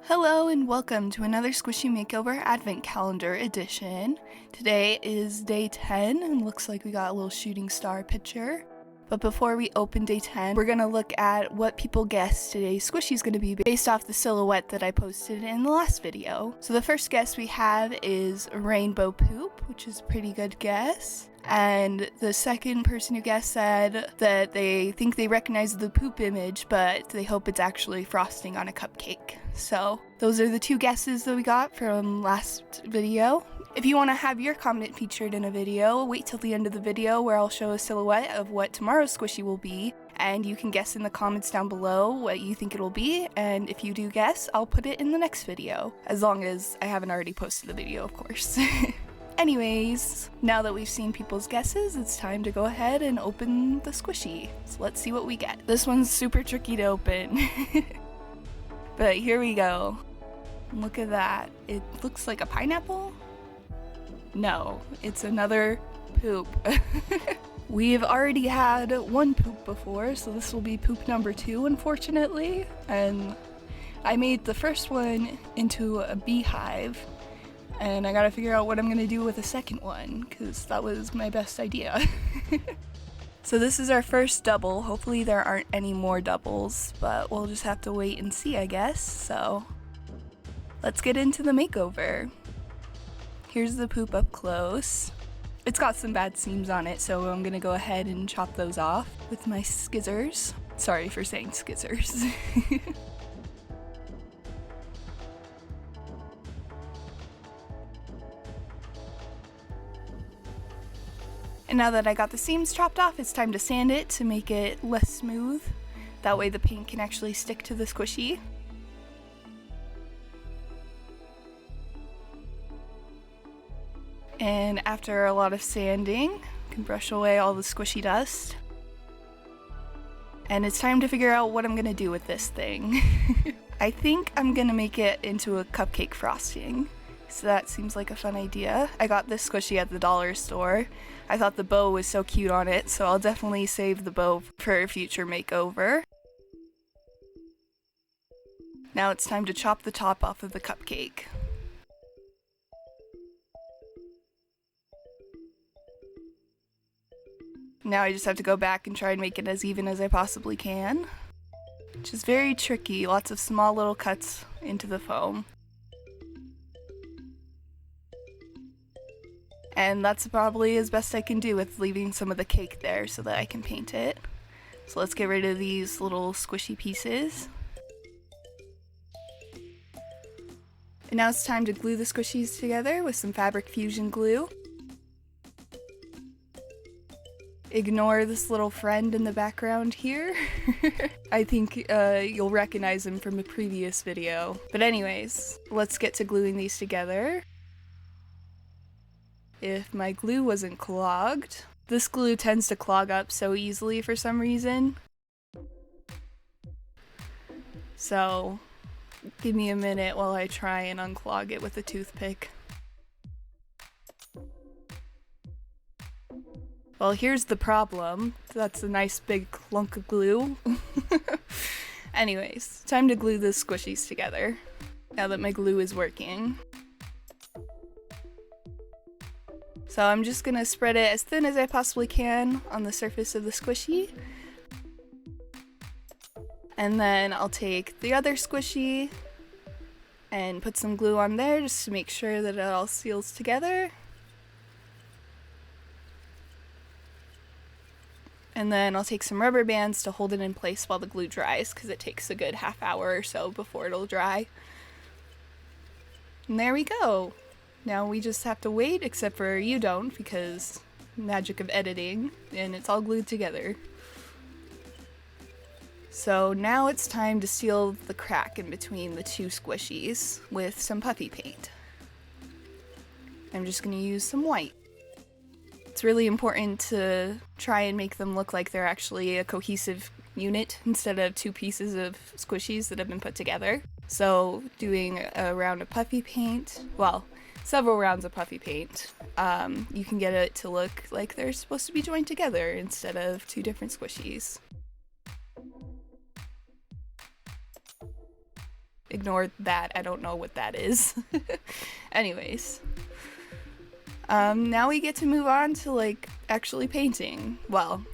Hello and welcome to another Squishy Makeover Advent Calendar edition. Today is day 10 and looks like we got a little shooting star picture. But before we open day 10, we're going to look at what people guessed today's squishy is going to be based off the silhouette that I posted in the last video. So the first guess we have is rainbow poop, which is a pretty good guess. And the second person who guessed said that they think they recognize the poop image, but they hope it's actually frosting on a cupcake. So those are the two guesses that we got from last video. If you want to have your comment featured in a video, wait till the end of the video where I'll show a silhouette of what tomorrow's squishy will be, and you can guess in the comments down below what you think it'll be, and if you do guess, I'll put it in the next video, as long as I haven't already posted the video, of course. Anyways, now that we've seen people's guesses, it's time to go ahead and open the squishy. So let's see what we get. This one's super tricky to open. But here we go. Look at that. It looks like a pineapple? No, it's another poop. We've already had one poop before, so this will be poop number 2, unfortunately. And I made the first one into a beehive. And I gotta figure out what I'm gonna do with the second one, because that was my best idea. So this is our first double. Hopefully there aren't any more doubles, but we'll just have to wait and see, I guess. So let's get into the makeover. Here's the poop up close. It's got some bad seams on it, so I'm gonna go ahead and chop those off with my scissors. Sorry for saying scissors. And now that I got the seams chopped off, it's time to sand it to make it less smooth. That way the paint can actually stick to the squishy. And after a lot of sanding, you can brush away all the squishy dust. And it's time to figure out what I'm gonna do with this thing. I think I'm gonna make it into a cupcake frosting. So that seems like a fun idea. I got this squishy at the dollar store. I thought the bow was so cute on it, so I'll definitely save the bow for a future makeover. Now it's time to chop the top off of the cupcake. Now I just have to go back and try and make it as even as I possibly can, which is very tricky. Lots of small little cuts into the foam. And that's probably as best I can do with leaving some of the cake there so that I can paint it. So let's get rid of these little squishy pieces. And now it's time to glue the squishies together with some fabric fusion glue. Ignore this little friend in the background here. I think you'll recognize him from a previous video. But anyways, let's get to gluing these together. If my glue wasn't clogged. This glue tends to clog up so easily for some reason. So give me a minute while I try and unclog it with a toothpick. Well, here's the problem. That's a nice big clunk of glue. Anyways, time to glue the squishies together now that my glue is working. So I'm just gonna spread it as thin as I possibly can on the surface of the squishy. And then I'll take the other squishy and put some glue on there just to make sure that it all seals together. And then I'll take some rubber bands to hold it in place while the glue dries, because it takes a good half hour or so before it'll dry. And there we go. Now we just have to wait, except for you don't, because magic of editing, and it's all glued together. So now it's time to seal the crack in between the two squishies with some puffy paint. I'm just going to use some white. It's really important to try and make them look like they're actually a cohesive unit instead of two pieces of squishies that have been put together. So doing a round of puffy paint, well, several rounds of puffy paint, you can get it to look like they're supposed to be joined together instead of two different squishies. ignore that. I don't know what that is. Anyways. Now we get to move on to like actually painting. Well,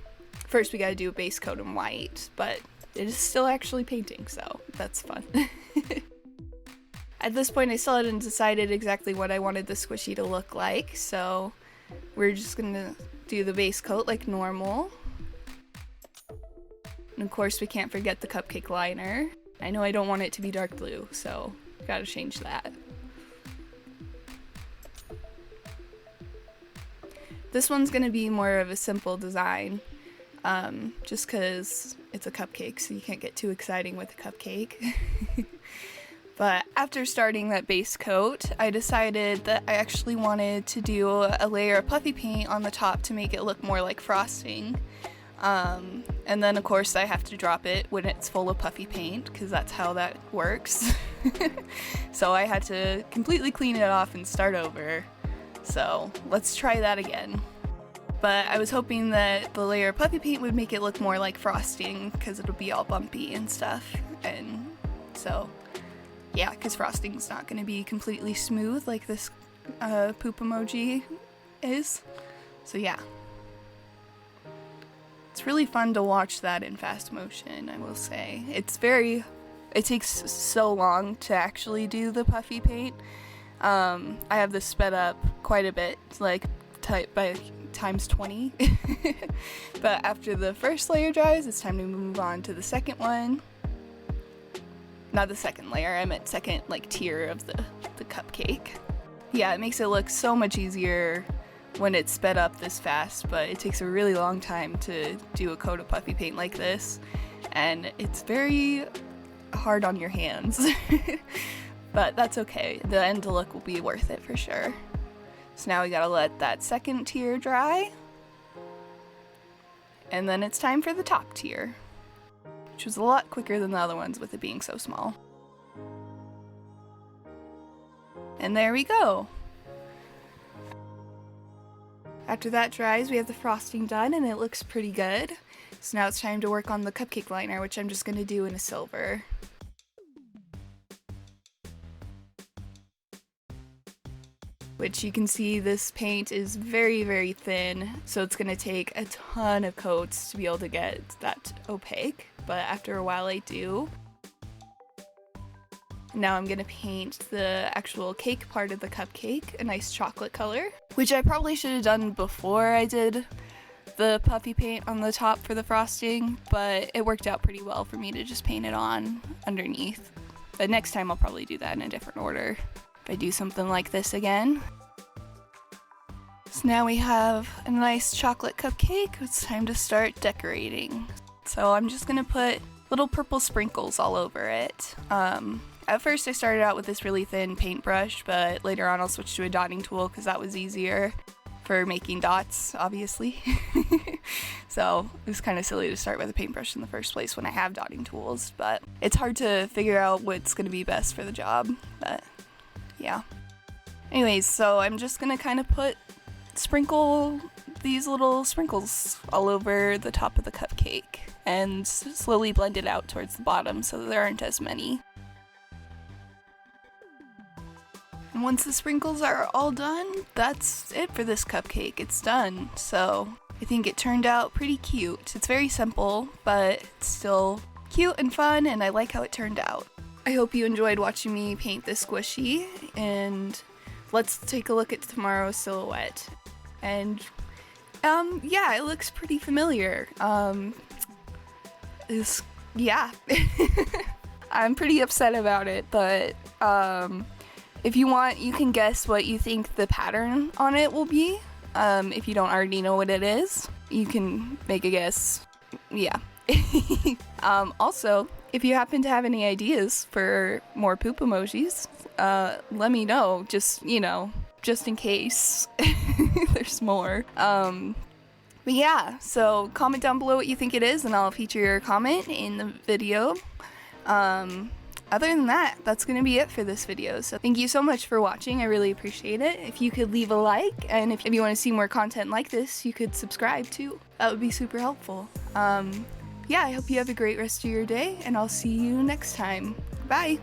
first we gotta do a base coat in white, but it is still actually painting, so that's fun. At this point I still hadn't decided exactly what I wanted the squishy to look like, so we're just gonna do the base coat like normal. And of course we can't forget the cupcake liner. I know I don't want it to be dark blue, so gotta change that. This one's gonna be more of a simple design, just because it's a cupcake, so you can't get too exciting with a cupcake. But after starting that base coat, I decided that I actually wanted to do a layer of puffy paint on the top to make it look more like frosting. And then of course I have to drop it when it's full of puffy paint, because that's how that works. So I had to completely clean it off and start over. So let's try that again. But I was hoping that the layer of puffy paint would make it look more like frosting, because it'll be all bumpy and stuff. And so, yeah, because frosting's not going to be completely smooth like this poop emoji is. So yeah. It's really fun to watch that in fast motion, I will say. It takes so long to actually do the puffy paint. I have this sped up quite a bit, like by times 20. But after the first layer dries, it's time to move on to the second one. Not the second layer, I meant second like tier of the cupcake. Yeah, it makes it look so much easier when it's sped up this fast, but it takes a really long time to do a coat of puffy paint like this, and it's very hard on your hands. But that's okay, the end look will be worth it for sure. So now we gotta let that second tier dry, and then it's time for the top tier, which was a lot quicker than the other ones with it being so small. And there we go! After that dries, we have the frosting done and it looks pretty good. So now it's time to work on the cupcake liner, which I'm just going to do in a silver. Which you can see this paint is very, very thin, so it's going to take a ton of coats to be able to get that opaque, but after a while I do. Now I'm going to paint the actual cake part of the cupcake a nice chocolate color, which I probably should have done before I did the puffy paint on the top for the frosting, but it worked out pretty well for me to just paint it on underneath. But next time I'll probably do that in a different order if I do something like this again. So now we have a nice chocolate cupcake. It's time to start decorating. So I'm just going to put little purple sprinkles all over it. At first I started out with this really thin paintbrush, but later on I'll switch to a dotting tool because that was easier for making dots, obviously. So it was kind of silly to start with a paintbrush in the first place when I have dotting tools, but it's hard to figure out what's going to be best for the job, but yeah. Anyways, so I'm just going to kind of sprinkle these little sprinkles all over the top of the cupcake and slowly blend it out towards the bottom so there aren't as many. And once the sprinkles are all done, that's it for this cupcake. It's done. So I think it turned out pretty cute. It's very simple, but it's still cute and fun, and I like how it turned out. I hope you enjoyed watching me paint this squishy, and let's take a look at tomorrow's silhouette. And yeah, it looks pretty familiar. Yeah. I'm pretty upset about it, but if you want, you can guess what you think the pattern on it will be. If you don't already know what it is, you can make a guess. Yeah. Also, if you happen to have any ideas for more poop emojis, let me know, just in case there's more. But yeah, so comment down below what you think it is and I'll feature your comment in the video. Other than that, that's going to be it for this video. So thank you so much for watching. I really appreciate it. If you could leave a like, and if you want to see more content like this, you could subscribe too. That would be super helpful. Yeah, I hope you have a great rest of your day, and I'll see you next time. Bye!